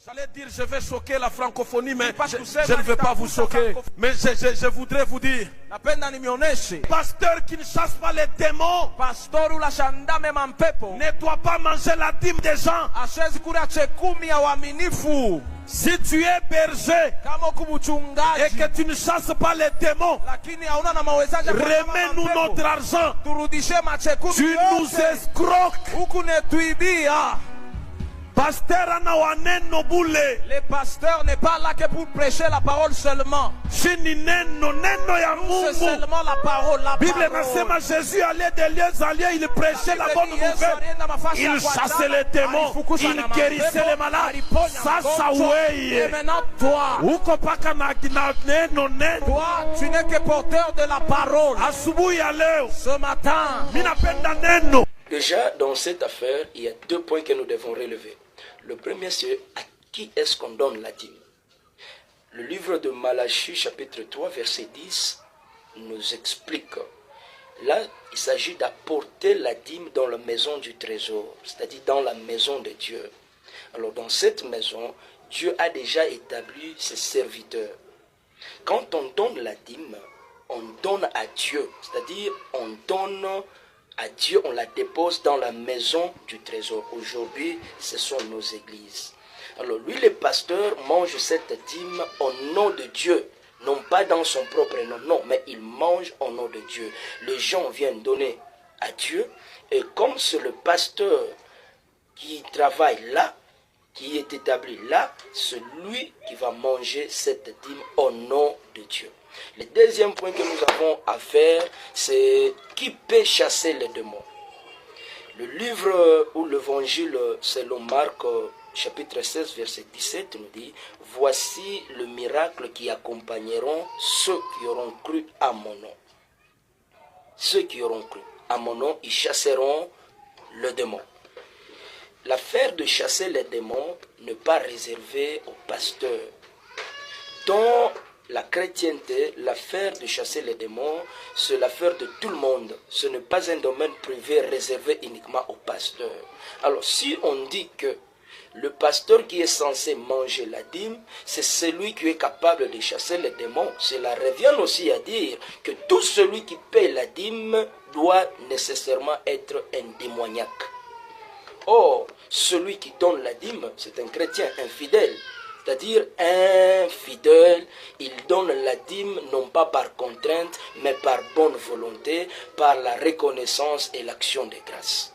J'allais dire, je vais choquer la francophonie, mais je ne vais pas vous choquer. Mais je voudrais vous dire, pasteur qui ne chasse pas les démons, ne doit pas manger la dîme des gens. Si tu es berger et que tu ne chasses pas les démons, remets-nous notre argent. Tu nous escroques. Le pasteur n'est pas là que pour prêcher la parole seulement. C'est seulement la parole. Bible nasema Jésus allait de lieux en lieux, il prêchait la bonne nouvelle. Il chassait les démons, il guérissait les malades. Sasa Et weye. maintenant toi, Uko paka na neno neno. toi, tu n'es que porteur de la parole. Asubuhi ya leo, Ce matin, minapenda neno. Déjà, dans cette affaire, il y a deux points que nous devons relever. Le premier, c'est à qui est-ce qu'on donne la dîme. Le livre de Malachie, chapitre 3, verset 10, nous explique. Là, il s'agit d'apporter la dîme dans la maison du trésor, c'est-à-dire dans la maison de Dieu. Alors, dans cette maison, Dieu a déjà établi ses serviteurs. Quand on donne la dîme, on donne à Dieu, c'est-à-dire on donne à Dieu, on la dépose dans la maison du trésor. Aujourd'hui, ce sont nos églises. Alors lui, le pasteur, mange cette dîme au nom de Dieu. Non pas dans son propre nom, non, mais il mange au nom de Dieu. Les gens viennent donner à Dieu. Et comme c'est le pasteur qui travaille là, qui est établi là, c'est lui qui va manger cette dîme au nom de Dieu. Le deuxième point que nous avons à faire, c'est qui peut chasser les démons. Le livre ou l'évangile selon Marc, chapitre 16, verset 17, nous dit, « Voici le miracle qui accompagneront ceux qui auront cru à mon nom. » Ceux qui auront cru à mon nom, ils chasseront le démon. L'affaire de chasser les démons n'est pas réservée aux pasteurs. Dans la chrétienté, l'affaire de chasser les démons, c'est l'affaire de tout le monde. Ce n'est pas un domaine privé réservé uniquement aux pasteurs. Alors, si on dit que le pasteur qui est censé manger la dîme, c'est celui qui est capable de chasser les démons, cela revient aussi à dire que tout celui qui paie la dîme doit nécessairement être un démoniaque. Or, celui qui donne la dîme, c'est un chrétien infidèle. C'est-à-dire infidèle, il donne la dîme non pas par contrainte, mais par bonne volonté, par la reconnaissance et l'action de grâce.